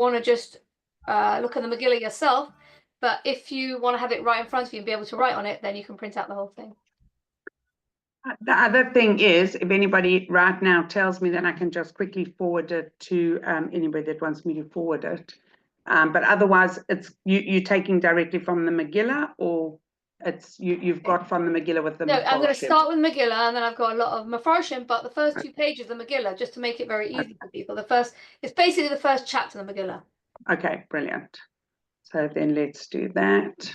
want to just look at the Megillah yourself. But if you want to have it right in front of you and be able to write on it, then you can print out the whole thing. The other thing is, if anybody right now tells me, then I can just quickly forward it to anybody that wants me to forward it. But otherwise, it's you're taking directly from the Megillah, or it's you've got from the Megillah with the. No, I'm going to start with Megillah, and then I've got a lot of Mefarshim, but the first 2 pages of the Megillah, just to make it very easy for people. It's basically the first chapter of the Megillah. Okay, brilliant. So then let's do that.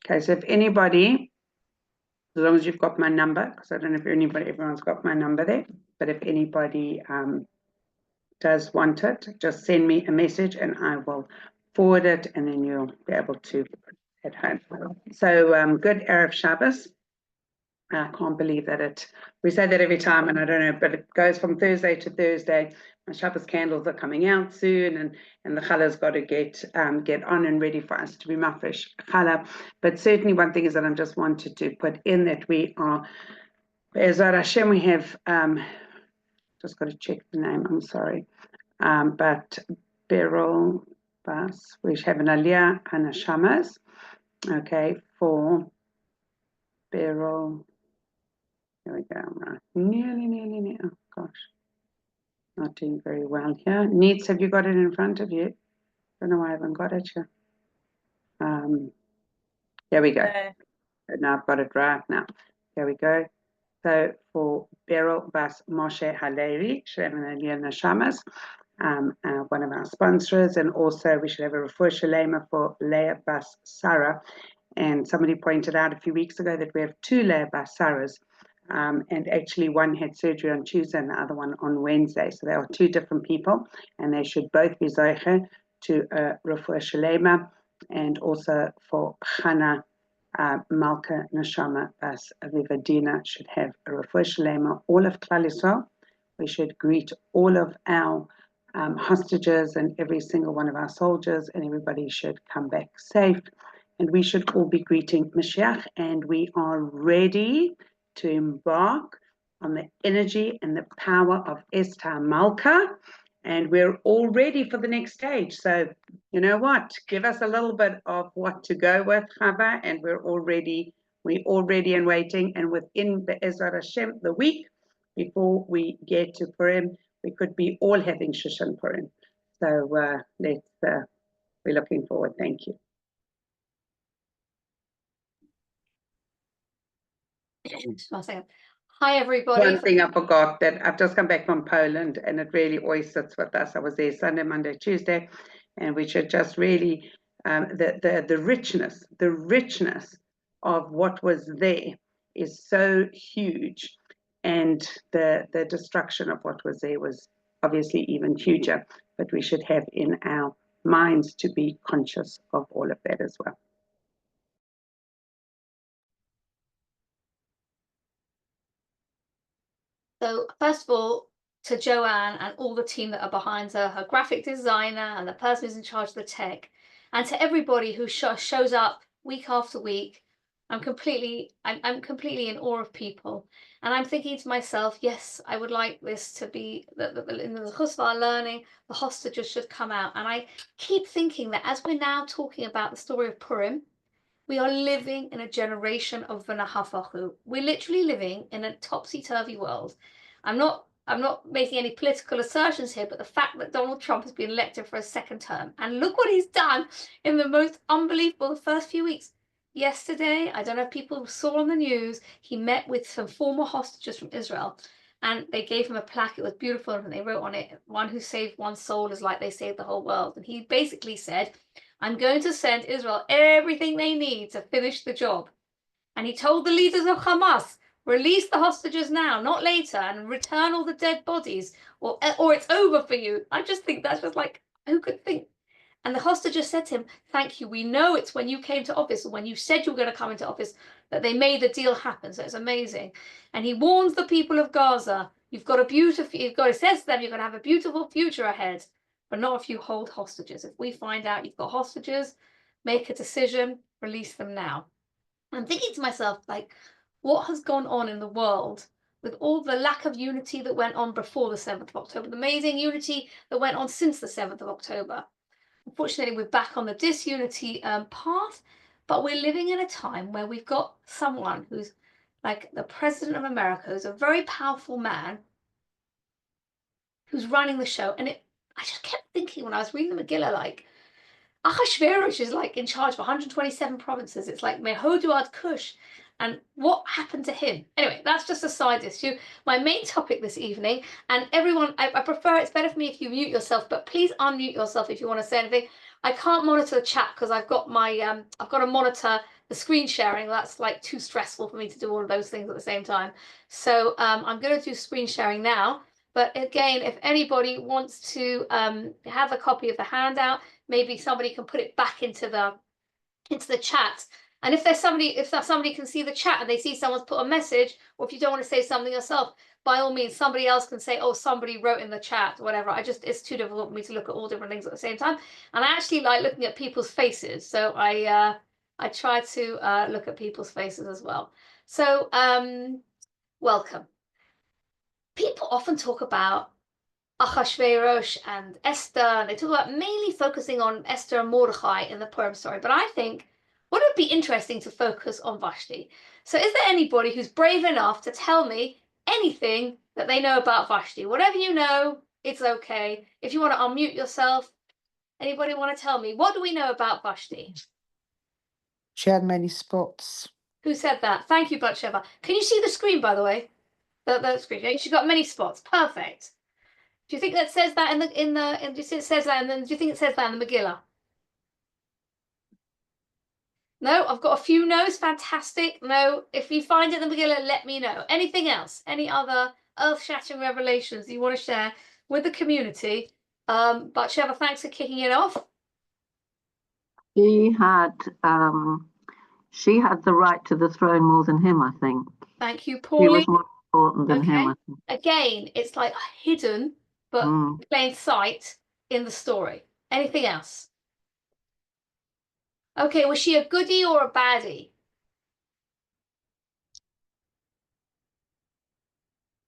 Okay, so if anybody, as long as you've got my number, because I don't know if everyone's got my number there, but if anybody does want it, just send me a message and I will forward it, and then you'll be able to at home. So good Erev Shabbos. I can't believe that we say that every time, and I don't know, but it goes from Thursday to Thursday. My Shabbos candles are coming out soon, and the challah has got to get on and ready for us to be mafresh challah. But certainly one thing is that I just wanted to put in that we are, Be'ezrat Hashem, we have, just got to check the name, I'm sorry, but Beryl Bas, we have an Aliyah and a Shamas, okay, for Beryl. Here we go, right. Nearly. Oh gosh, not doing very well here. Needs, have you got it in front of you? Don't know why I haven't got it here. There we go. Now I've got it right now. There we go. So for Beryl Bas Moshe Haleri, Shalem Aliyah Nashamas, one of our sponsors, and also we should have a refuah shalema for Leah Bas Sarah. And somebody pointed out a few weeks ago that we have 2 Leah Bas Sarahs. And actually one had surgery on Tuesday and the other one on Wednesday. So they are 2 different people, and they should both be zoche to refuah shalema, and also for Chana Malka Neshama Bas Avivadina should have a refuah shalema. All of Klal Yisrael, we should greet all of our hostages and every single one of our soldiers, and everybody should come back safe. And we should all be greeting Mashiach, and we are ready to embark on the energy and the power of Esther Malka, and we're all ready for the next stage. So you know what, give us a little bit of what to go with, Chava, and we're all ready and waiting. And within Be'ezrat Hashem, the week before we get to Purim, we could be all having Shushan Purim. So we're looking forward. Thank you. Hi everybody. One thing I forgot, that I've just come back from Poland, and it really always sits with us. I was there Sunday, Monday, Tuesday, and we should just really the richness of what was there is so huge, and the destruction of what was there was obviously even huger. But we should have in our minds to be conscious of all of that as well. So first of all, to Joanne and all the team that are behind her graphic designer and the person who's in charge of the tech, and to everybody who shows up week after week, I'm completely in awe of people. And I'm thinking to myself, yes, I would like this to be in the chusva learning, the hostages should come out. And I keep thinking that as we're now talking about the story of Purim, we are living in a generation of v'nahafachu. We're literally living in a topsy-turvy world. I'm not making any political assertions here, but the fact that Donald Trump has been elected for a 2nd term, and look what he's done in the most unbelievable first few weeks. Yesterday, I don't know if people saw on the news, he met with some former hostages from Israel, and they gave him a plaque. It was beautiful, and they wrote on it, "One who saved one soul is like they saved the whole world." And he basically said, I'm going to send Israel everything they need to finish the job. And he told the leaders of Hamas, release the hostages now, not later, and return all the dead bodies, or it's over for you. I just think that's just like, who could think? And the hostages said to him, thank you. We know it's when you came to office, or when you said you were going to come into office, that they made the deal happen. So it's amazing. And he warns the people of Gaza, it says to them, you're going to have a beautiful future ahead. But not if you hold hostages. If we find out you've got hostages, make a decision, release them now. I'm thinking to myself, like, what has gone on in the world with all the lack of unity that went on before the 7th of October, the amazing unity that went on since the 7th of October. Unfortunately, we're back on the disunity path, but we're living in a time where we've got someone who's like the President of America, who's a very powerful man, who's running the show. And I just kept thinking when I was reading the Megillah, like, Achashverosh is like in charge of 127 provinces. It's like Mehodu ad Kush. And what happened to him? Anyway, that's just a side issue. My main topic this evening, and everyone, I prefer, it's better for me if you mute yourself, but please unmute yourself if you want to say anything. I can't monitor the chat because I've got my, I've got to monitor the screen sharing. That's like too stressful for me to do all of those things at the same time. So I'm going to do screen sharing now. But again, if anybody wants to have a copy of the handout, maybe somebody can put it back into the chat. And if somebody can see the chat and they see someone's put a message, or if you don't want to say something yourself, by all means, somebody else can say, oh, somebody wrote in the chat, whatever. It's too difficult for me to look at all different things at the same time. And I actually like looking at people's faces. So I try to look at people's faces as well. So welcome. People often talk about Achashverosh and Esther, and they talk about mainly focusing on Esther and Mordechai in the Purim story. But I think, wouldn't it be interesting to focus on Vashti? So is there anybody who's brave enough to tell me anything that they know about Vashti? Whatever you know, it's okay. If you want to unmute yourself, anybody want to tell me, what do we know about Vashti? She had many spots. Who said that? Thank you, Batsheva. Can you see the screen, by the way? The screen. She got many spots. Perfect. Do you think that says that do you think it says that in the Megillah? No, I've got a few no's. Fantastic. No, if you find it in the Megillah, let me know. Anything else? Any other earth-shattering revelations you want to share with the community? Batsheva, thanks for kicking it off. She had the right to the throne more than him, I think. Thank you, He Paulie. was more important than him, I think. Again, it's like hidden, but plain sight in the story. Anything else? Okay, was she a goodie or a baddie?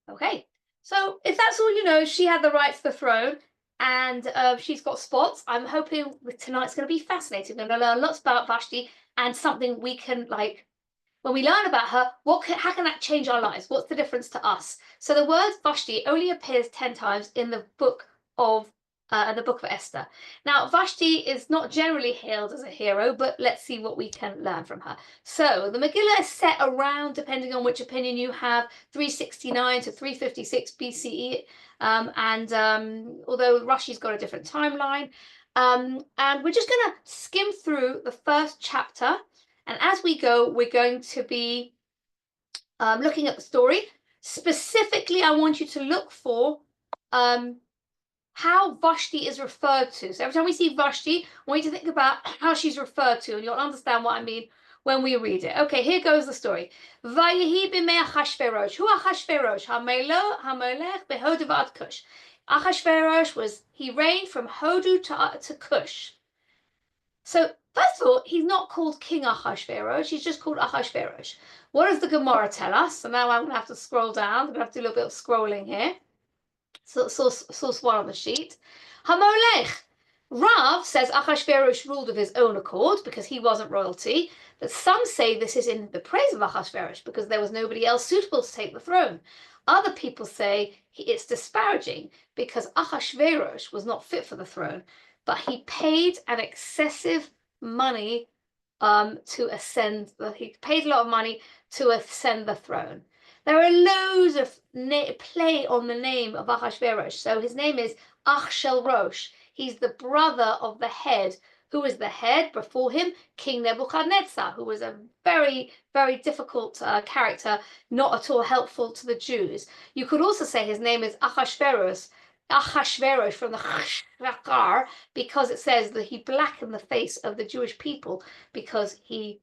Okay, so if that's all you know, she had the right to the throne, and she's got spots. I'm hoping tonight's going to be fascinating. We're going to learn lots about Vashti and something we can, like, when we learn about her, how can that change our lives? What's the difference to us? So the word Vashti only appears 10 times in the book of Esther. Now, Vashti is not generally hailed as a hero, but let's see what we can learn from her. So the Megillah is set around, depending on which opinion you have, 369 to 356 BCE. Although Rashi's got a different timeline. And we're just going to skim through the first chapter. And as we go, we're going to be looking at the story. Specifically, I want you to look for how Vashti is referred to. So every time we see Vashti, I want you to think about how she's referred to, and you'll understand what I mean when we read it. Okay, here goes the story. Vayehi b'mei Achashverosh. Hu Achashverosh, hamelech behodu v'ad Kush. Achashverosh he reigned from Hodu to Kush. So first of all, he's not called King Achashverosh, he's just called Achashverosh. What does the Gemara tell us? So now I'm going to have to scroll down. I'm going to have to do a little bit of scrolling here. So source 1 on the sheet. Hamolech. Rav says Achashverosh ruled of his own accord because he wasn't royalty, but some say this is in the praise of Achashverosh because there was nobody else suitable to take the throne. Other people say it's disparaging because Achashverosh was not fit for the throne, but he paid an excessive money to ascend. He paid a lot of money to ascend the throne. There are loads of play on the name of Achashverosh. So his name is Achshelrosh. He's the brother of the head. Who was the head before him? King Nebuchadnezzar, who was a very, very difficult character, not at all helpful to the Jews. You could also say his name is Achashverosh from the Chashakar, because it says that he blackened the face of the Jewish people because he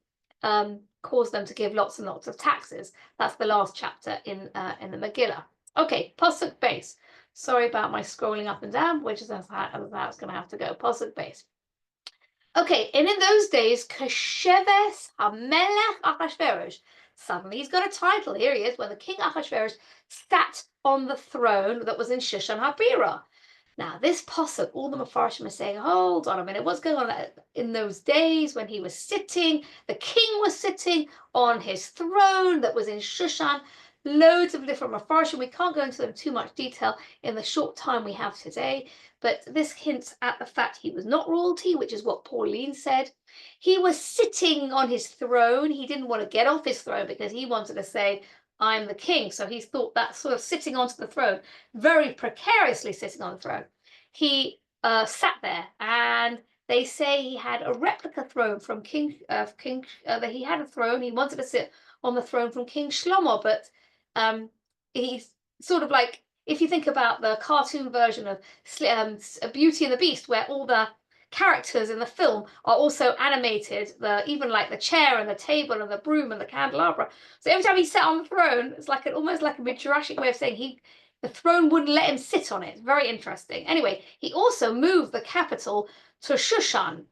caused them to give lots and lots of taxes. That's the last chapter in the Megillah. Okay, Pasuk base. Sorry about my scrolling up and down, which is how it's going to have to go. Pasuk base. Okay, and in those days, Kasheves HaMelech Achashverosh, suddenly he's got a title. Here he is, when the king Ahasuerus sat on the throne that was in Shushan HaBirah. Now, this pasuk, all the Mefarshim are saying, hold on a minute, what's going on in those days when he was sitting, the king was sitting on his throne that was in Shushan? Loads of different Mefarshim. We can't go into them too much detail in the short time we have today, but this hints at the fact he was not royalty, which is what Pauline said. He was sitting on his throne. He didn't want to get off his throne because he wanted to say, I'm the king. So he thought that sort of sitting onto the throne, very precariously sitting on the throne. He sat there, and they say he had a replica throne from that he had a throne. He wanted to sit on the throne from King Shlomo, but he's sort of like, if you think about the cartoon version of Beauty and the Beast, where all the characters in the film are also animated, even like the chair and the table and the broom and the candelabra. So every time he sat on the throne, it's like almost like a midrashic way of saying the throne wouldn't let him sit on it. It's very interesting. Anyway, he also moved the capital to Shushan.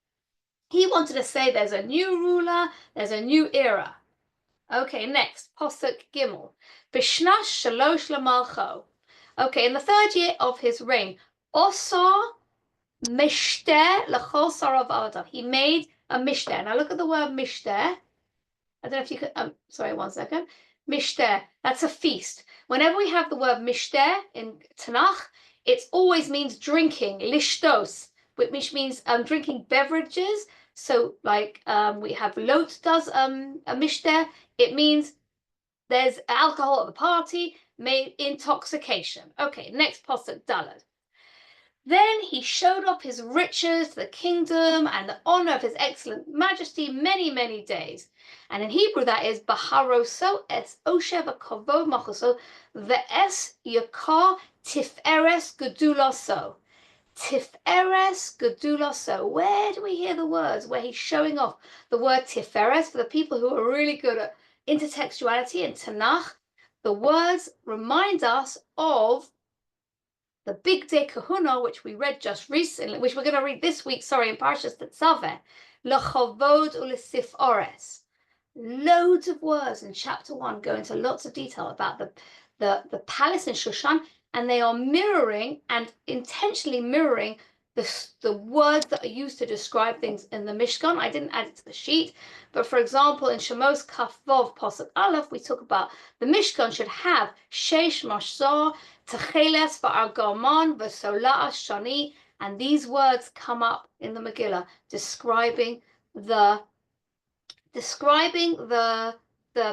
He wanted to say there's a new ruler, there's a new era. Okay, next, Pasuk Gimel. Bishnash Shalosh Lamalcho. Okay, in the 3rd year of his reign, Osar Mishteh L'chol Sarav Adav. He made a mishteh. Now look at the word mishteh. I don't know if you could, sorry, 1 second. Mishteh, that's a feast. Whenever we have the word mishteh in Tanakh, it always means drinking, lishtos, which means drinking beverages. So like we have Lot does a mishteh. It means there's alcohol at the party, made intoxication. Okay, next pasuk Daled. Then he showed off his riches to the kingdom and the honor of his excellent majesty many, many days. And in Hebrew, that is Baharoso es Oshev Kavod Machoso ve'es Yakar Tiferes Gedulaso. Tiferes Gedulaso. Where do we hear the words where he's showing off the word Tiferes? For the people who are really good at intertextuality and Tanakh, the words remind us of the big day kahuna, which we read just recently, which we're going to read this week, in Parshas Tetzaveh, L'chavod u'lesif ores. Loads of words in chapter 1 go into lots of detail about the palace in Shushan, and they are mirroring and intentionally mirroring the words that are used to describe things in the Mishkan. I didn't add it to the sheet, but for example, in Shemos Kaf Vov Pasuk Aleph, we talk about the Mishkan should have Sheish Mashzah, Techeles v'argaman v'sola'as shani, and these words come up in the Megillah describing the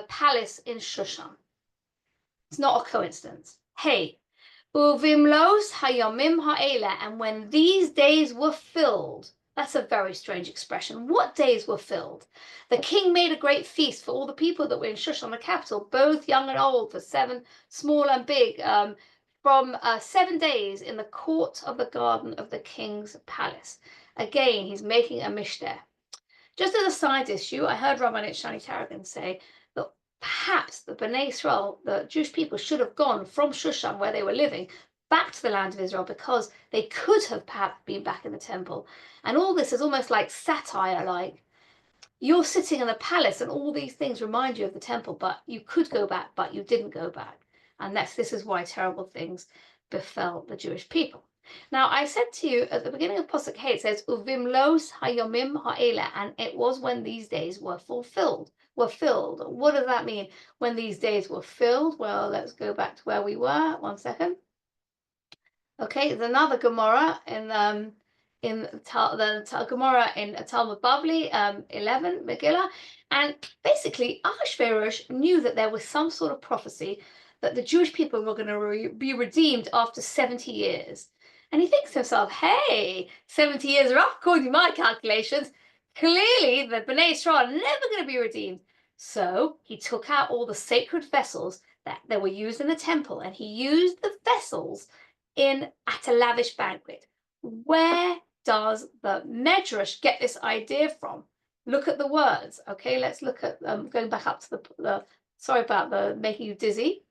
palace in Shushan. It's not a coincidence. Hey, uvimlos hayomim ha'ela, and when these days were filled. That's a very strange expression. What days were filled? The king made a great feast for all the people that were in Shushan, the capital, both young and old, for 7, small and big, from 7 days in the court of the garden of the king's palace. Again, he's making a mishteh. Just as a side issue, I heard Rabbi Shani Tarragon say that perhaps the Bnei Israel, the Jewish people, should have gone from Shushan, where they were living, back to the land of Israel, because they could have perhaps been back in the temple. And all this is almost like satire, like you're sitting in a palace and all these things remind you of the temple, but you could go back, but you didn't go back. And this is why terrible things befell the Jewish people. Now, I said to you at the beginning of Pasuk Hey, it says, Uvimlos hayomim ha'ela, and it was when these days were filled. What does that mean, when these days were filled? Well, let's go back to where we were. 1 second. Okay, there's another Gemara in the Gemara in Talmud Bavli 11 Megillah, and basically Ahasuerus knew that there was some sort of prophecy that the Jewish people were going to be redeemed after 70 years. And he thinks to himself, hey, 70 years are up according to my calculations. Clearly, the Bnei Israel are never going to be redeemed. So he took out all the sacred vessels that were used in the temple, and he used the vessels at a lavish banquet. Where does the Medrash get this idea from? Look at the words. Okay, let's look at going back up to the sorry about the making you dizzy.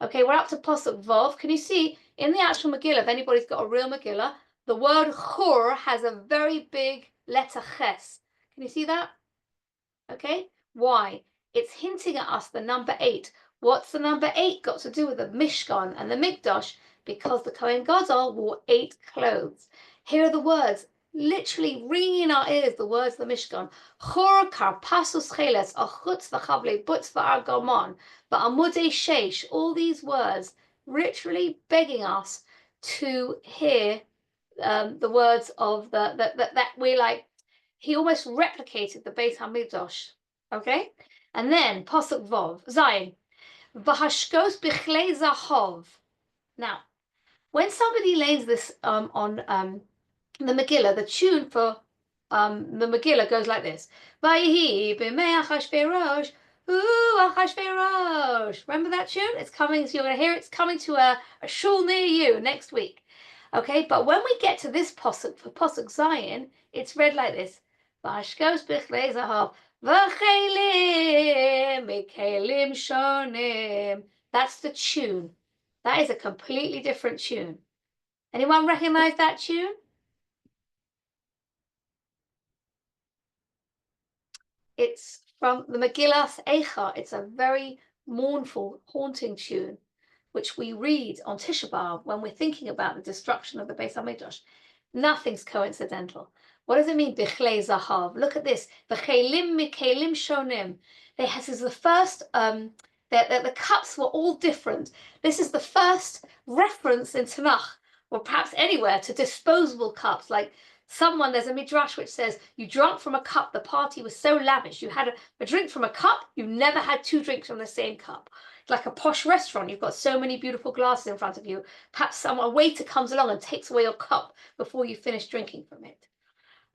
Okay, we're up to Pasuk Vov. Can you see in the actual Megillah, if anybody's got a real Megillah, the word Chur has a very big letter Ches. Can you see that? Okay, why? it's hinting at us the number 8. What's the number 8 got to do with the Mishkan and the Mikdash? Because the Kohen Gadol wore 8 clothes. Here are the words, literally ringing in our ears, the words of the Mishkan. Chor karpasus cheles, achutz v'chavle butz v'argamon, v'amudei sheish. All these words literally begging us to hear the words of that we're like, he almost replicated the Beit HaMikdash, okay? And then Pasuk Vov, Zayin, v'hashkos b'chlei zahov. Now, when somebody lays this on the Megillah, the tune for the Megillah goes like this: Vayihi b'mei Achashverosh, ooh Achashverosh. Remember that tune? It's coming. So you're going to hear it's coming to a shul near you next week. Okay, but when we get to this pasuk for pasuk Zayin, it's read like this: Vashkos b'chlei zahav v'chelim mikelim shonim. That's the tune. That is a completely different tune. Anyone recognize that tune? It's from the Megillas Eicha. It's a very mournful, haunting tune, which we read on Tisha B'Av when we're thinking about the destruction of the Beis HaMikdash. Nothing's coincidental. What does it mean, Bichlei Zahav? Look at this. V'chelim mikelim shonim. This is the first, the cups were all different. This is the first reference in Tanakh, or perhaps anywhere, to disposable cups. Like there's a midrash which says, you drank from a cup, the party was so lavish. You had a drink from a cup, you never had 2 drinks from the same cup. Like a posh restaurant, you've got so many beautiful glasses in front of you. Perhaps a waiter comes along and takes away your cup before you finish drinking from it.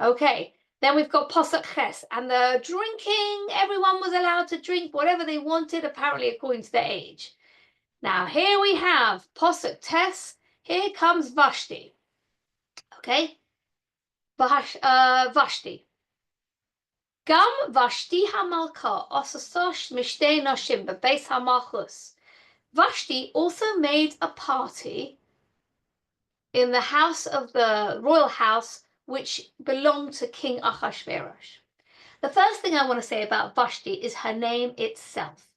Okay, then we've got Pasuk Ches, and the drinking, everyone was allowed to drink whatever they wanted, apparently according to their age. Now here we have Pasuk Tes, here comes Vashti. Okay, Vashti. Gam Vashti HaMalka Osasosh Mishtei Noshim Bebeis HaMalchus. Vashti also made a party in the house of the royal house, which belonged to King Achashverosh. The first thing I want to say about Vashti is her name itself.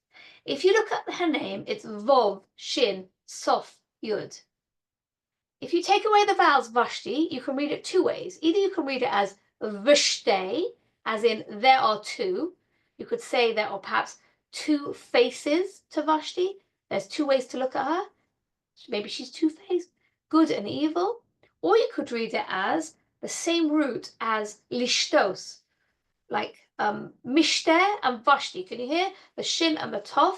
If you look at her name, it's Vov, Shin, Sof, Yud. If you take away the vowels Vashti, you can read it 2 ways. Either you can read it as Vashte, as in there are 2. You could say there are perhaps 2 faces to Vashti. There's 2 ways to look at her. Maybe she's 2-faced, good and evil. Or you could read it as the same root as Lishtos, like Mishter and Vashti. Can you hear the Shin and the Tov?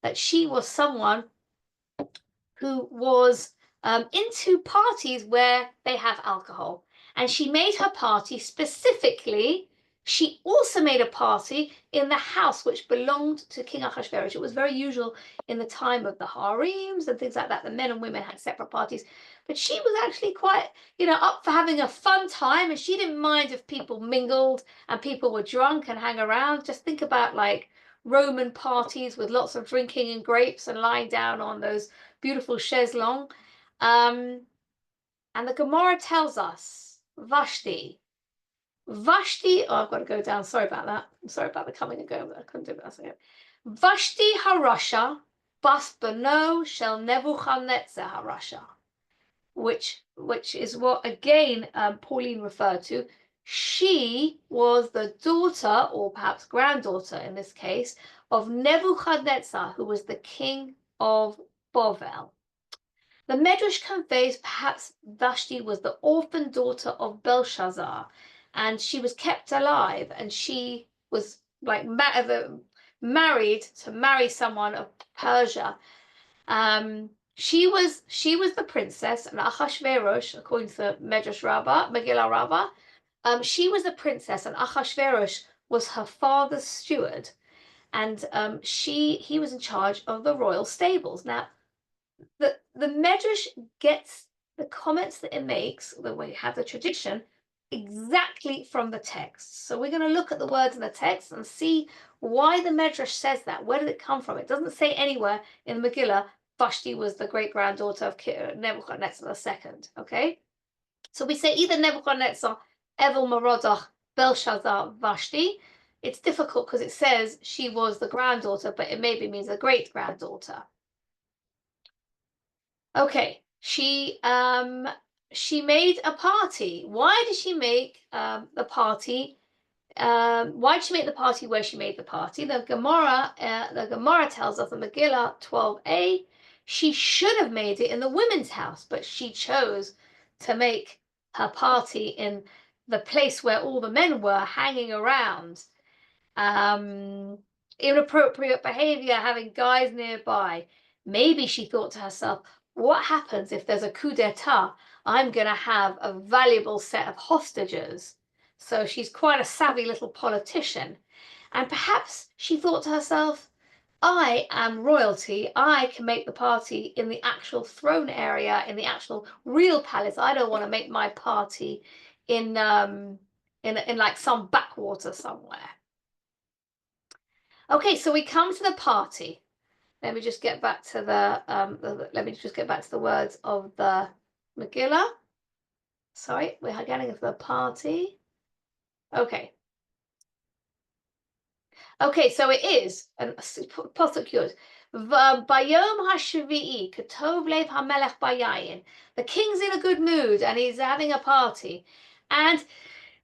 That she was someone who was into parties where they have alcohol. And she made her party specifically. She also made a party in the house which belonged to King Achashverosh. It was very usual in the time of the harems and things like that. The men and women had separate parties. But she was actually quite, up for having a fun time. And she didn't mind if people mingled and people were drunk and hang around. Just think about like Roman parties with lots of drinking and grapes and lying down on those beautiful chaiselong. And the Gemara tells us, Vashti, oh, I've got to go down. Sorry about that. I'm sorry about the coming and going, but I couldn't do that. Okay. Vashti Harasha, Bas Bano Shel Nebuchadnezzar Harasha, which is what again Pauline referred to. She was the daughter, or perhaps granddaughter in this case, of Nebuchadnezzar, who was the king of Bovel. The Medrash conveys perhaps Vashti was the orphan daughter of Belshazzar, and she was kept alive, and she was like married to marry someone of Persia. She was the princess, and Achashverosh, according to Medrash Rabbah, Megillah Rabbah, she was the princess, and Achashverosh was her father's steward, and he was in charge of the royal stables. Now, the Medrash gets the comments that it makes, the way you have the tradition, exactly from the text. So we're going to look at the words in the text and see why the Medrash says that. Where did it come from? It doesn't say anywhere in the Megillah Vashti was the great-granddaughter of Nebuchadnezzar II, okay? So we say either Nebuchadnezzar, Evel Merodach, Belshazzar, Vashti. it's difficult because it says she was the granddaughter, but it maybe means a great granddaughter. Okay, she made a party. Why did she make the party? Why did she make the party where she made the party? The Gemara tells us in Megillah 12a, she should have made it in the women's house, but she chose to make her party in the place where all the men were hanging around. Inappropriate behavior, having guys nearby. Maybe she thought to herself, what happens if there's a coup d'etat? I'm going to have a valuable set of hostages. So she's quite a savvy little politician. And perhaps she thought to herself, I am royalty. I can make the party in the actual throne area, in the actual real palace. I don't want to make my party in like some backwater somewhere. Okay, so we come to the party. Let me just get back to the words of the Megillah. Sorry, we're getting to the party. Okay. Okay, so it is pasuk yud. Bayom hashvi'i ketov lev hamelech bayayin. The king's in a good mood and he's having a party, and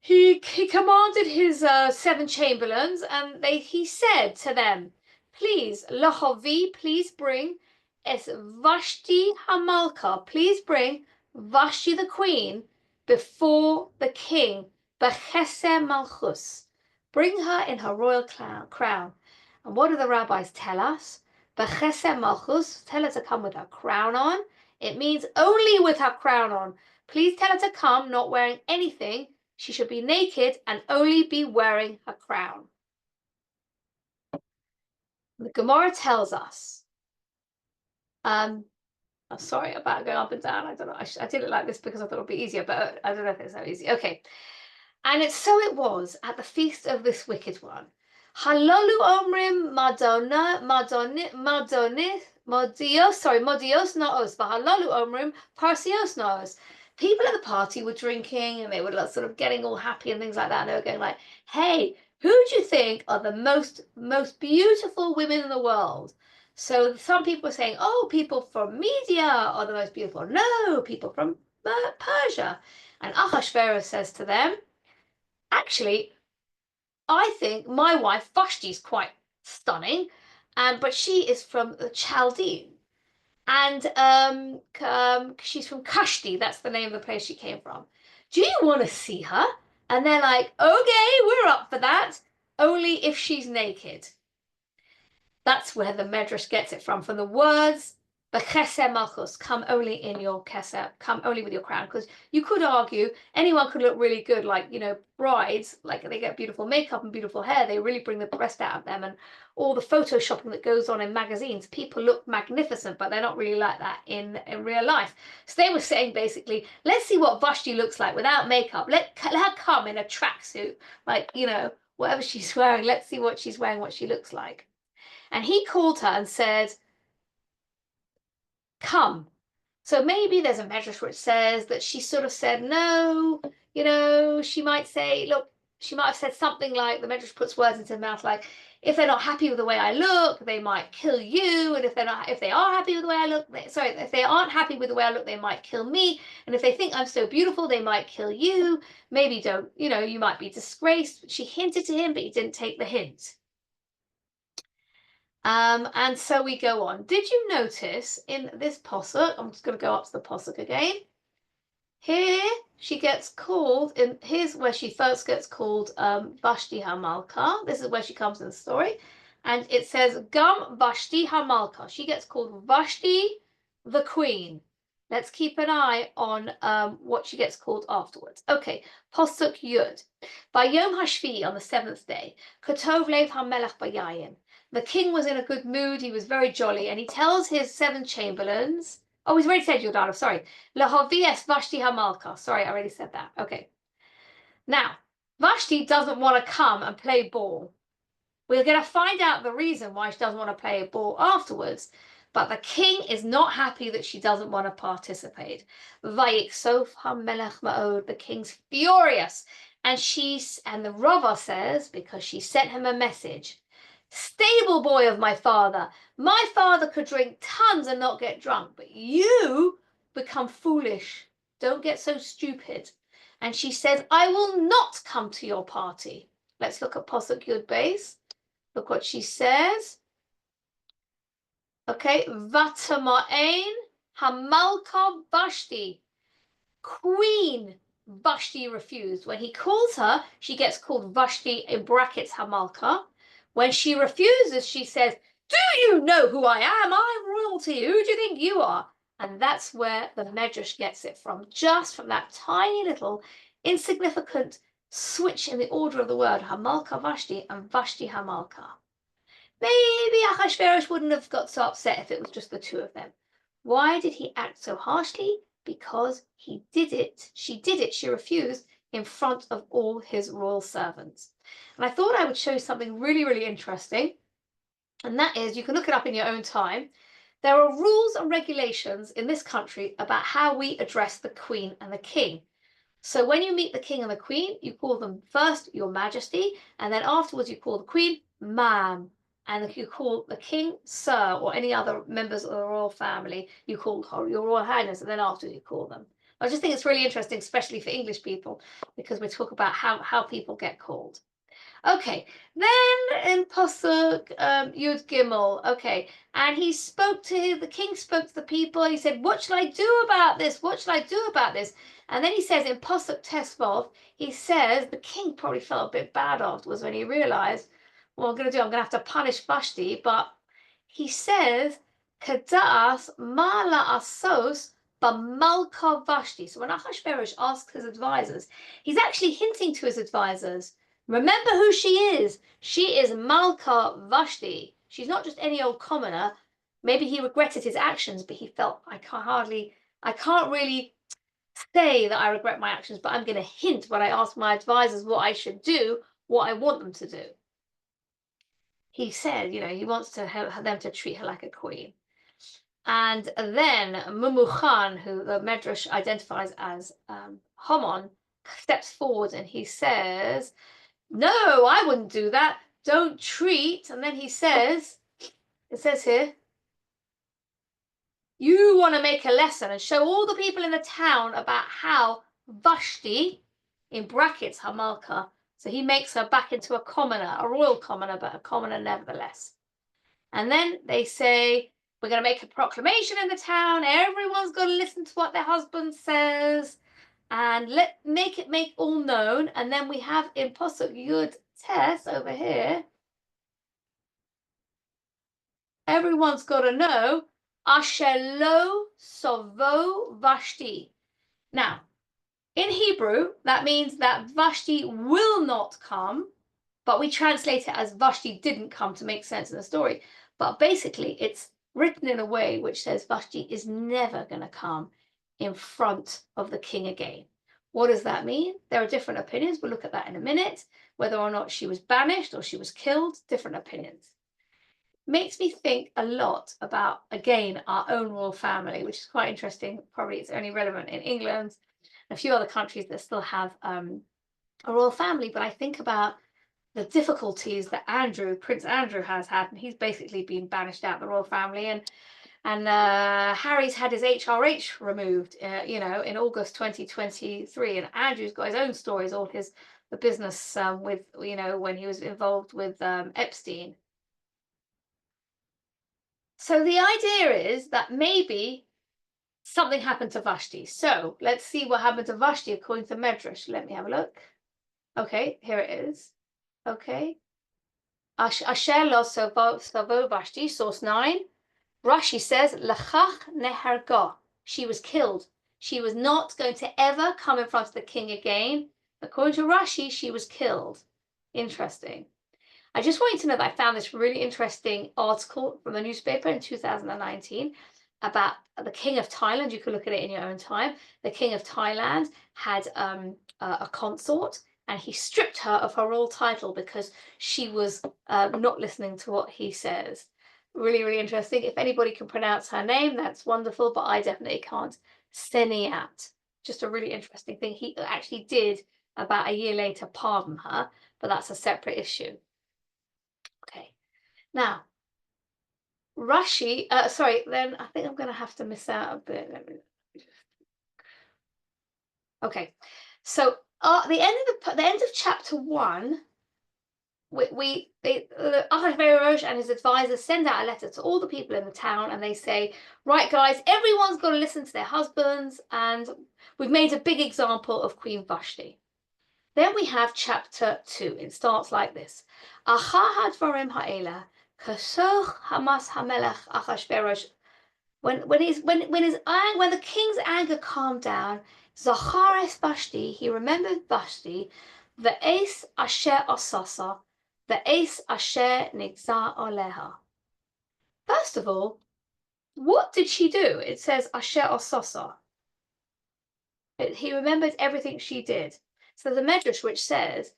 he commanded his 7 chamberlains, and he said to them, please, lahavi, please bring es Vashti hamalka, please bring Vashti the queen before the king, bechesem malchus. Bring her in her royal crown. And what do the rabbis tell us? Bechesem malchus, tell her to come with her crown on. It means only with her crown on. Please tell her to come not wearing anything. She should be naked and only be wearing her crown. The Gemara tells us, I'm sorry about going up and down. I don't know. I did it like this because I thought it would be easier, but I don't know if it's so easy. Okay. And so it was at the feast of this wicked one. Halalu omrim modios naos, v'halalu omrim parsios naos. People at the party were drinking and they were sort of getting all happy and things like that. And they were going like, hey, who do you think are the most beautiful women in the world? So some people were saying, oh, people from Media are the most beautiful. No, people from Persia. And Ahasuerus says to them, actually, I think my wife Vashti is quite stunning, but she is from the Chaldean, and she's from Kashti. That's the name of the place she came from. Do you want to see her? And they're like, okay, we're up for that. Only if she's naked. That's where the Medrash gets it from the words Bechesem malchus, come only in your kesem, come only with your crown. Because you could argue anyone could look really good, like, you know, brides, like they get beautiful makeup and beautiful hair, they really bring the best out of them, and all the photoshopping that goes on in magazines, people look magnificent, but they're not really like that in real life. So they were saying basically, let's see what Vashti looks like without makeup. Let her come in a tracksuit, like, you know, whatever she's wearing, let's see what she's wearing, what she looks like. And he called her and said, come. So maybe there's a medrash where it says that she sort of said no, you know, she might say, look, she might have said something like, the medrash puts words into her mouth like, if they're not happy with the way I look, they might kill you, and if they are happy with the way I look, if they aren't happy with the way I look, they might kill me, and if they think I'm so beautiful, they might kill you. Maybe don't, you know, you might be disgraced. She hinted to him, but he didn't take the hint. And so we go on. Did you notice in this posuk, I'm just going to go up to the posuk again. Here she gets called, here's where she first gets called Vashti HaMalka. This is where she comes in the story. And it says, Gam Vashti HaMalka. She gets called Vashti the Queen. Let's keep an eye on what she gets called afterwards. Okay, posuk Yud. Bayom Hashvi, on the 7th day, Ketov Lev HaMelech Bayayin. The king was in a good mood, he was very jolly, and he tells his 7 chamberlains, oh, he's already said Yordano, sorry, Lahavies Vashti HaMalka, sorry, I already said that, okay. Now, Vashti doesn't want to come and play ball. We're going to find out the reason why she doesn't want to play a ball afterwards, but the king is not happy that she doesn't want to participate. Vayiksof HaMelech Ma'od, the king's furious, And the Rava says, because she sent him a message, stable boy of my father could drink tons and not get drunk, but you become foolish. Don't get so stupid. And she says, I will not come to your party. Let's look at Pasuk Yud Beis. Look what she says. Okay, Vatama'ain Hamalka Vashti. Queen Vashti refused. When he calls her, she gets called Vashti in brackets Hamalka. When she refuses, she says, do you know who I am? I'm royalty. Who do you think you are? And that's where the Medrash gets it from, just from that tiny little insignificant switch in the order of the word, Hamalka Vashti and Vashti Hamalka. Maybe Achashverosh wouldn't have got so upset if it was just the two of them. Why did he act so harshly? Because she refused in front of all his royal servants. And I thought I would show you something really, really interesting. And that is, you can look it up in your own time. There are rules and regulations in this country about how we address the Queen and the King. So when you meet the King and the Queen, you call them first Your Majesty, and then afterwards you call the Queen Ma'am. And you call the King Sir, or any other members of the royal family, you call Your Royal Highness, and then afterwards you call them. I just think it's really interesting, especially for English people, because we talk about how people get called. Okay, then in Pasuk Yud Gimel, okay, and the king spoke to the people, and he said, what shall I do about this? What shall I do about this? And then he says in Pasuk Tesvav, he says, the king probably felt a bit bad afterwards when he realized, what I'm going to have to punish Vashti, but he says, Kadas Mala Asos Bamalka Vashti. So when Achashverosh asks his advisors, he's actually hinting to his advisors, remember who she is. She is Malka Vashti. She's not just any old commoner. Maybe he regretted his actions, but he felt, I can't really say that I regret my actions, but I'm going to hint when I ask my advisors what I should do, what I want them to do. He said, he wants to have them to treat her like a queen. And then Mumuchan, who the Medrash identifies as Haman, steps forward and he says, no, I wouldn't do that. Don't treat. And then he says, it says here, you want to make a lesson and show all the people in the town about how Vashti, in brackets, Hamalka, so he makes her back into a commoner, a royal commoner, but a commoner nevertheless. And then they say, we're going to make a proclamation in the town. Everyone's got to listen to what their husband says. And make all known. And then we have in Pasuk Yud Tes over here, everyone's got to know, Asher lo sovo Vashti. Now, in Hebrew, that means that Vashti will not come, but we translate it as Vashti didn't come to make sense of the story. But basically, it's written in a way which says Vashti is never going to come in front of the king again. What does that mean? There are different opinions. We'll look at that in a minute. Whether or not she was banished or she was killed, different opinions. Makes me think a lot about, again, our own royal family, which is quite interesting. Probably it's only relevant in England, and a few other countries that still have a royal family. But I think about the difficulties that Prince Andrew has had, and he's basically been banished out of the royal family, and Harry's had his HRH removed, in August 2023, and Andrew's got his own stories, all the business with, when he was involved with Epstein. So the idea is that maybe something happened to Vashti. So let's see what happened to Vashti according to Medrash. Let me have a look. Okay, here it is. Okay. Asher lo savo Vashti, source 9. Rashi says, Lachach neharga. She was killed. She was not going to ever come in front of the king again. According to Rashi, she was killed. Interesting. I just want you to know that I found this really interesting article from the newspaper in 2019 about the king of Thailand. You can look at it in your own time. The king of Thailand had a consort, and he stripped her of her royal title because she was not listening to what he says. Really, really interesting. If anybody can pronounce her name, that's wonderful, but I definitely can't. Seniat. Just a really interesting thing. He actually did about a year later, pardon her, but that's a separate issue. Okay, now, Rashi, then I think I'm going to have to miss out a bit. Okay, so the end of chapter 1, Ahasuerus and his advisors send out a letter to all the people in the town, and they say, right, guys, everyone's got to listen to their husbands, and we've made a big example of Queen Vashti. Then we have chapter 2. It starts like this: Achar hadvarim ha'ela kasoch hamas hamelech Ahasuerus. When the king's anger calmed down, Zachares Vashti, he remembered Vashti, the ace asher osasa, the ace asher nigzar oleha. First of all, what did she do? It says asher osasa. He remembered everything she did. So the Medrash, which says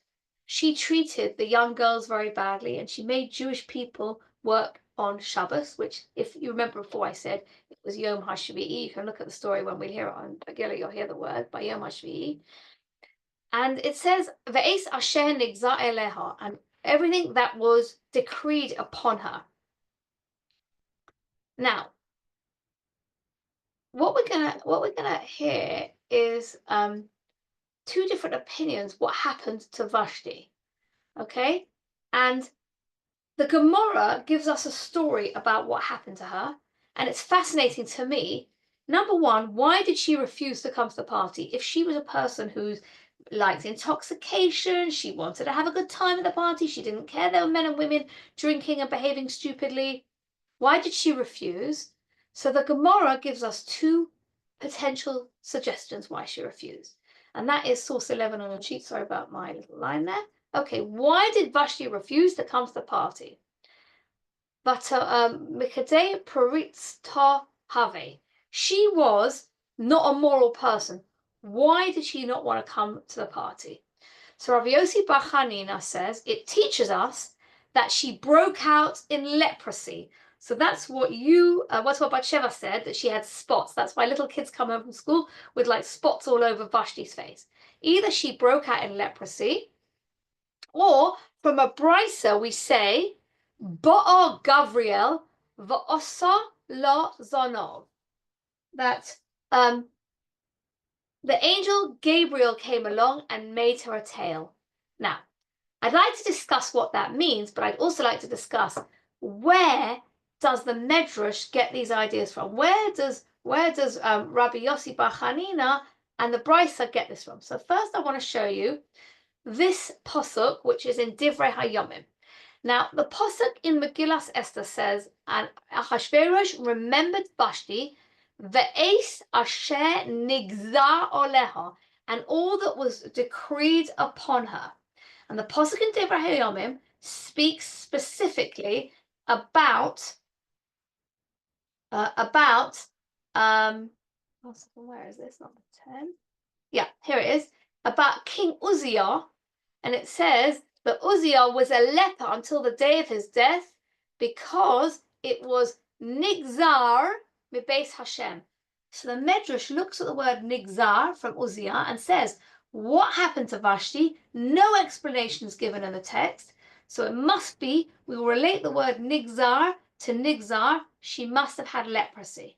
she treated the young girls very badly, and she made Jewish people work on Shabbos, which, if you remember before, I said it was Yom HaShvi'i. You can look at the story when we hear it on Agila, you'll hear the word by Yom HaShvi'i. And it says Ve'es asher nigza eleha, and everything that was decreed upon her. Now, what we're gonna hear is two different opinions what happened to Vashti. Okay, and the Gemara gives us a story about what happened to her, and it's fascinating to me. Number one, why did she refuse to come to the party? If she was a person who liked intoxication, she wanted to have a good time at the party, she didn't care there were men and women drinking and behaving stupidly, why did she refuse? So the Gemara gives us two potential suggestions why she refused. And that is source 11 on your sheet. Sorry about my little line there. Okay, why did Vashti refuse to come to the party? But Mikadei Puritz Ta Have. She was not a moral person. Why did she not want to come to the party? So Rav Yossi Bar Chanina says it teaches us that she broke out in leprosy. So that's what what Chava said, that she had spots. That's why little kids come home from school with like spots all over Vashti's face. Either she broke out in leprosy, or from a brisa we say, Ba'a Gavriel va'osa la zanov. That the angel Gabriel came along and made her a tail. Now, I'd like to discuss what that means, but I'd also like to discuss where does the Medrash get these ideas from? Where does Rabbi Yossi Bar Chanina and the Brisa get this from? So first I want to show you this posuk, which is in Divrei Hayomim. Now, the posuk in Megillas Esther says, and Ahasuerus remembered Vashti, ve'es asher nigzar oleha, and all that was decreed upon her. And the posuk in Divrei Hayomim speaks specifically about where is this, number 10? Yeah, here it is, about King Uzziah, and it says that Uzziah was a leper until the day of his death because it was nigzar mibeis Hashem. So the Medrash looks at the word nigzar from Uzziah and says, what happened to Vashti? No explanation is given in the text. So it must be, we will relate the word nigzar to nigzar, she must have had leprosy.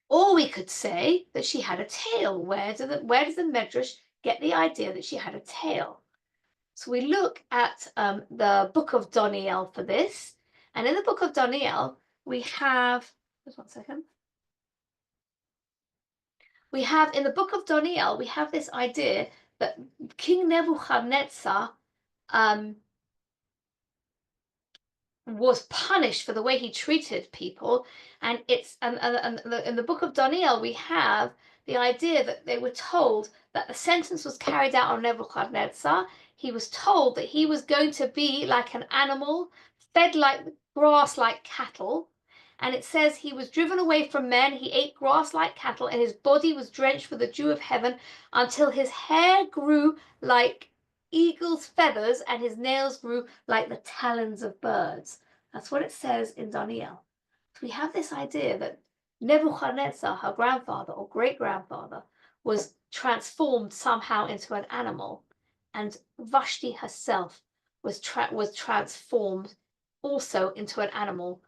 Or we could say that she had a tail. Where does the Medrash get the idea that she had a tail? So we look at the book of Daniel for this. And in the book of Daniel, we have, just one second. We have, in the book of Daniel, we have this idea that King Nebuchadnezzar was punished for the way he treated people, and in the book of Daniel we have the idea that they were told that the sentence was carried out on Nebuchadnezzar. He was told that he was going to be like an animal, fed like grass like cattle, and it says he was driven away from men, he ate grass like cattle, and his body was drenched with the dew of heaven until his hair grew like eagle's feathers and his nails grew like the talons of birds. That's what it says in Daniel. So we have this idea that Nebuchadnezzar, her grandfather or great-grandfather, was transformed somehow into an animal, and Vashti herself was transformed also into an animal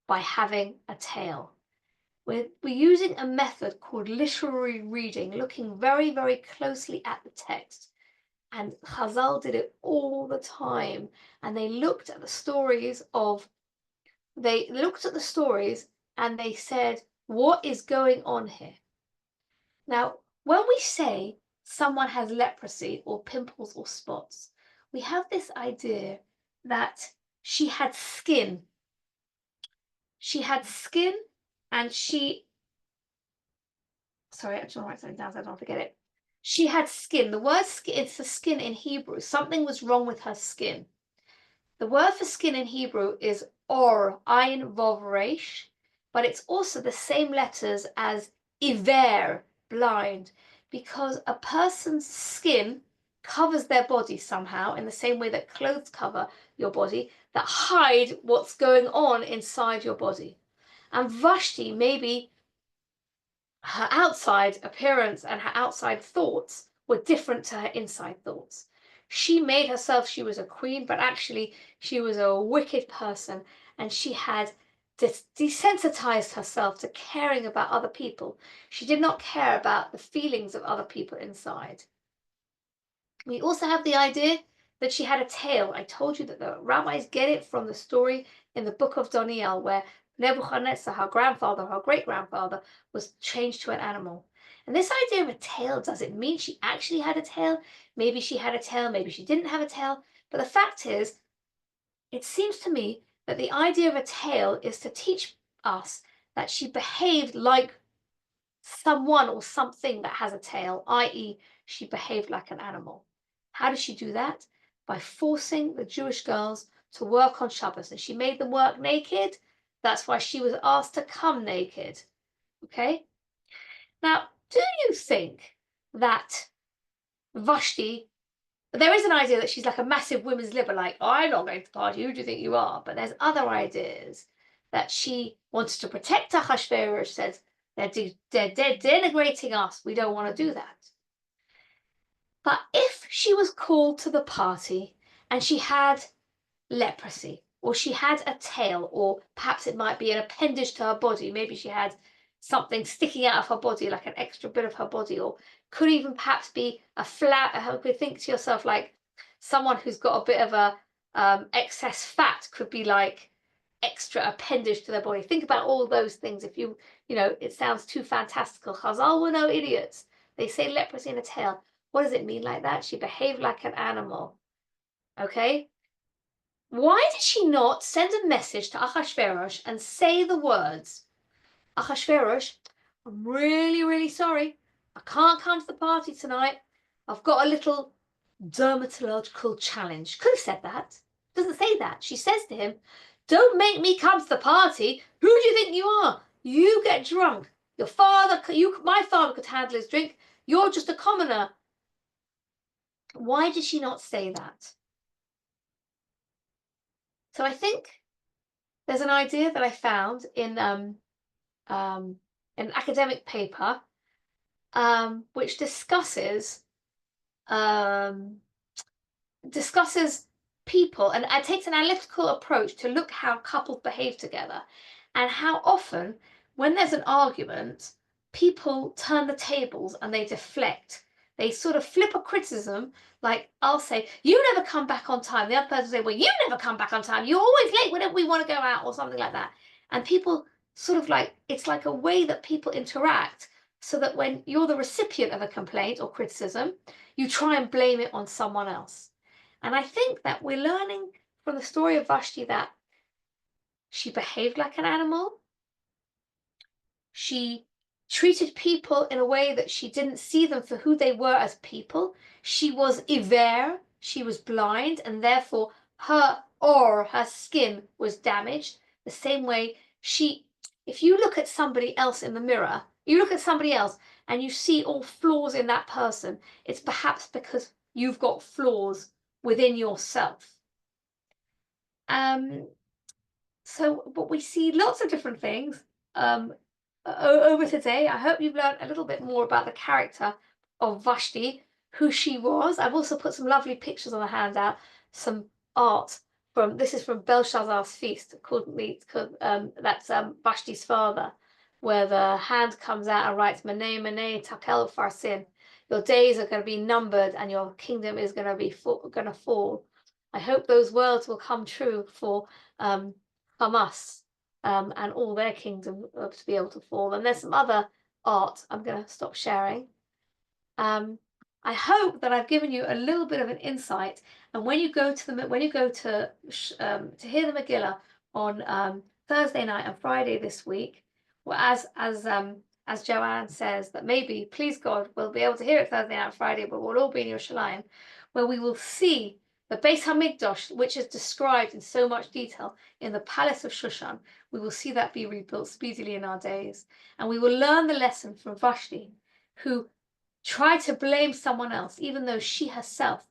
by having a tail. We're using a method called literary reading, looking very, very closely at the text. And Chazal did it all the time. And they looked at the stories and they said, what is going on here? Now, when we say someone has leprosy or pimples or spots, we have this idea that she had skin. She had skin and sorry, I just want to write something down so I don't forget it. She had skin. The word skin, it's the skin in Hebrew. Something was wrong with her skin. The word for skin in Hebrew is or, ayin vav resh, but it's also the same letters as iver, blind, because a person's skin covers their body somehow in the same way that clothes cover your body, that hide what's going on inside your body. And Vashti, maybe her outside appearance and her outside thoughts were different to her inside thoughts. She made herself, she was a queen, but actually she was a wicked person, and she had desensitized herself to caring about other people. She did not care about the feelings of other people inside. We also have the idea that she had a tail. I told you that the rabbis get it from the story in the book of Daniel, where Nebuchadnezzar, her grandfather, her great-grandfather, was changed to an animal. And this idea of a tail, does it mean she actually had a tail? Maybe she had a tail, maybe she didn't have a tail. But the fact is, it seems to me that the idea of a tail is to teach us that she behaved like someone or something that has a tail, i.e., she behaved like an animal. How did she do that? By forcing the Jewish girls to work on Shabbos, and she made them work naked. That's why she was asked to come naked. Okay? Now, do you think that Vashti, there is an idea that she's like a massive women's libber, like, oh, I'm not going to the party, who do you think you are? But there's other ideas that she wanted to protect Achashverosh, says, they're denigrating us, we don't want to do that. But if she was called to the party and she had leprosy, or she had a tail, or perhaps it might be an appendage to her body, maybe she had something sticking out of her body, like an extra bit of her body, or could even perhaps be a flat, you could think to yourself like someone who's got a bit of a excess fat could be like extra appendage to their body. Think about all those things. If you know, it sounds too fantastical. Chazal were no idiots. They say leprosy in a tail. What does it mean like that? She behaved like an animal. Okay? Why did she not send a message to Achashverosh and say the words, Achashverosh, I'm really, really sorry. I can't come to the party tonight. I've got a little dermatological challenge. Could have said that. Doesn't say that. She says to him, don't make me come to the party. Who do you think you are? You get drunk. Your father, my father could handle his drink. You're just a commoner. Why did she not say that? So I think there's an idea that I found in an academic paper which discusses people and it takes an analytical approach to look how couples behave together, and how often when there's an argument, people turn the tables and they deflect. They sort of flip a criticism, like I'll say, you never come back on time. The other person will say, well, you never come back on time. You're always late whenever we want to go out, or something like that. And people sort of like, it's like a way that people interact, so that when you're the recipient of a complaint or criticism, you try and blame it on someone else. And I think that we're learning from the story of Vashti that she behaved like an animal. She treated people in a way that she didn't see them for who they were as people. She was iver, she was blind, and therefore her skin was damaged. The same way if you look at somebody else in the mirror, you look at somebody else and you see all flaws in that person, it's perhaps because you've got flaws within yourself. But we see lots of different things over today. I hope you've learned a little bit more about the character of Vashti, who she was. I've also put some lovely pictures on the handout, some art from, this is from Belshazzar's feast, that's Vashti's father, where the hand comes out and writes, Mene, Mene, Takel Farsin. Your days are going to be numbered and your kingdom is going to be going to fall. I hope those words will come true for Hamas and all their kingdom to be able to fall. And there's some other art I'm going to stop sharing. I hope that I've given you a little bit of an insight. And when you go to hear the Megillah on Thursday night and Friday this week, well, as Joanne says, that maybe, please God, we'll be able to hear it Thursday night and Friday, but we'll all be in Yerushalayim, where we will see the Beis Hamikdash, which is described in so much detail in the palace of Shushan. We will see that be rebuilt speedily in our days. And we will learn the lesson from Vashti, who tried to blame someone else, even though she herself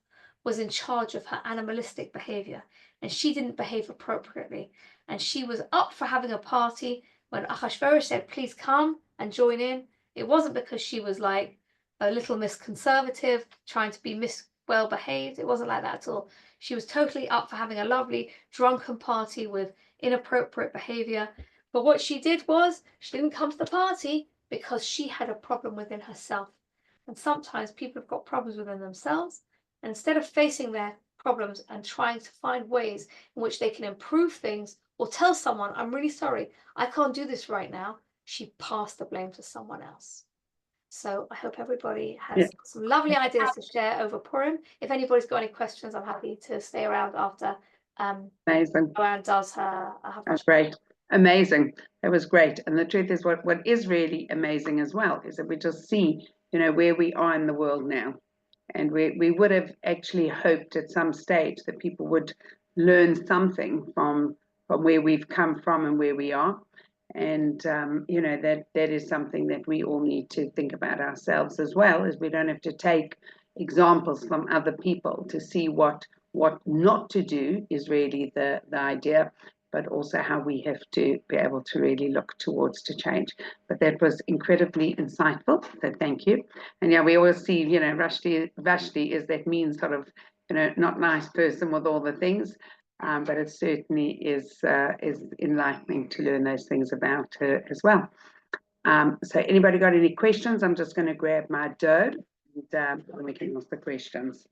was in charge of her animalistic behavior, and she didn't behave appropriately. And she was up for having a party when Achashverosh said, please come and join in. It wasn't because she was like a little Miss Conservative, trying to be Miss well behaved. It wasn't like that at all. She was totally up for having a lovely drunken party with inappropriate behavior. But what she did was, she didn't come to the party because she had a problem within herself. And sometimes people have got problems within themselves, and instead of facing their problems and trying to find ways in which they can improve things or tell someone, I'm really sorry, I can't do this right now, she passed the blame to someone else. So I hope everybody has some lovely ideas to share over Purim. If anybody's got any questions, I'm happy to stay around after Amazing. Joanne does her. That's great. Amazing. That was great. And the truth is, what is really amazing as well is that we just see, where we are in the world now. And we would have actually hoped at some stage that people would learn something from where we've come from and where we are. And, that is something that we all need to think about ourselves as well, as we don't have to take examples from other people to see what not to do is really the idea, but also how we have to be able to really look towards to change. But that was incredibly insightful, so thank you. And yeah, we always see, Vashti is that mean sort of, not nice person with all the things, but it certainly is enlightening to learn those things about her as well. So anybody got any questions? I'm just going to grab my dode and we can ask the questions.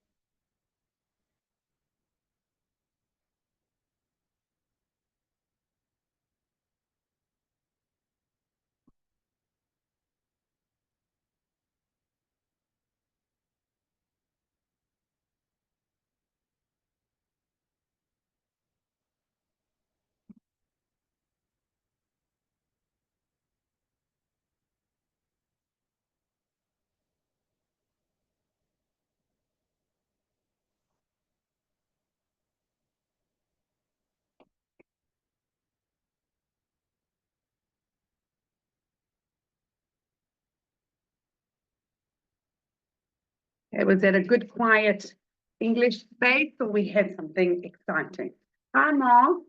Was that a good, quiet English space, or we had something exciting? Hi, Mom.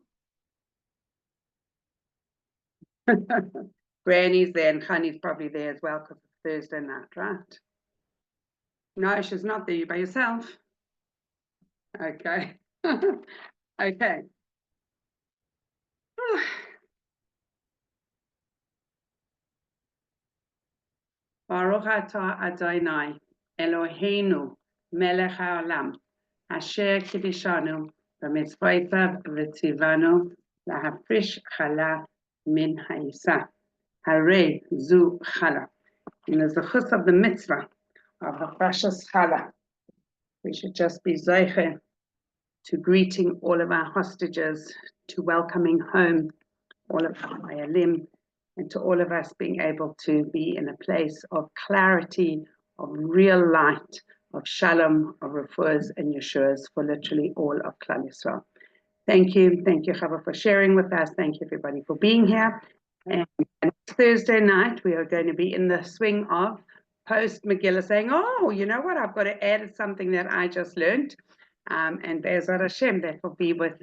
Granny's there, and Honey's probably there as well because it's Thursday night, right? No, she's not there. You by yourself? Okay. Okay. Baruch atah Adonai, Eloheinu, melech haolam, asher kiddushanu, b'mitzvotav v'tzivanu, lahafrish chala min ha'isa. Harei zu chala. In the zechus of the mitzvah of hafrashas chala, we should just be zeicher to greeting all of our hostages, to welcoming home all of our hayalim, and to all of us being able to be in a place of clarity, of real light, of shalom, of refuahs and yeshuas for literally all of Klal Yisrael. Thank you, Chava, for sharing with us. Thank you, everybody, for being here. And Thursday night, we are going to be in the swing of post Megillah saying, oh, you know what, I've got to add something that I just learned. And Be'ezrat Hashem, that will be with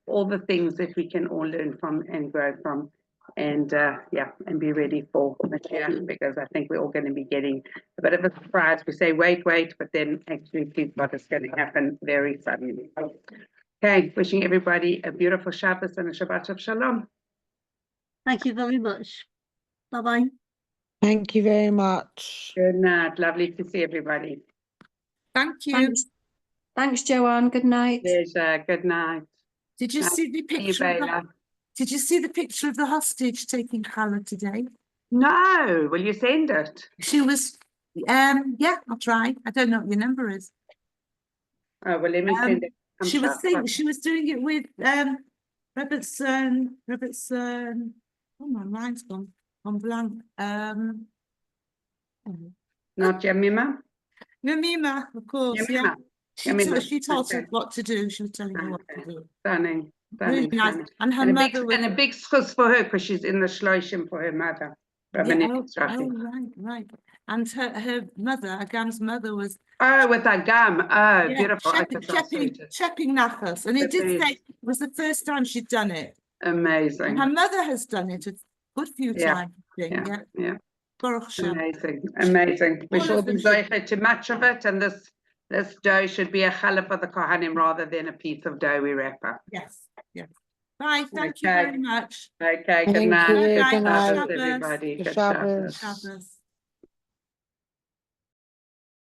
all the things that we can all learn from and grow from and yeah, and be ready for Mashiach, because I think we're all going to be getting a bit of a surprise. We say wait, but then actually see what is going to happen very suddenly. Okay, wishing everybody a beautiful Shabbos and a Shabbat of Shalom. Thank you very much. Bye-bye. Thank you very much. Good night. Lovely to see everybody. Thank you. Thanks, Joanne. Good night. Pleasure. Good night. Did you Nice see the See you, picture? Of the, Bela. did you see the picture of the hostage taking challah today? No, will you send it? She was, yeah, I'll try. I don't know what your number is. Oh, well, let me send it. I'm She was shocked. saying she was doing it with Robertson. Oh, my mind's gone blank. Not Jamima? Yamima, of course, yeah. Yamima. She told her Okay. what to do. She was telling her what to do. Stunning. Really nice. Stunning. And her And a mother big, was. and a big schus for her, because she's in the shloshim for her mother. Yeah, right. And her mother, Agam's mother, was Oh, with Agam. Oh, beautiful. shepping nachas. And it did say it was the first time she'd done it. Amazing. And her mother has done it a good few times, I think. Yeah. Baruch Hashem. Amazing. We All shall of be them should- zeicher to much of it, and this dough should be a challah for the kohanim rather than a piece of dough we wrap up. Yes. Bye. Thank you Okay. very much. Okay, good Thank night. you. Good Good night. Shabbos, Shabbos. everybody. Good Good Shabbos. Shabbos. Shabbos.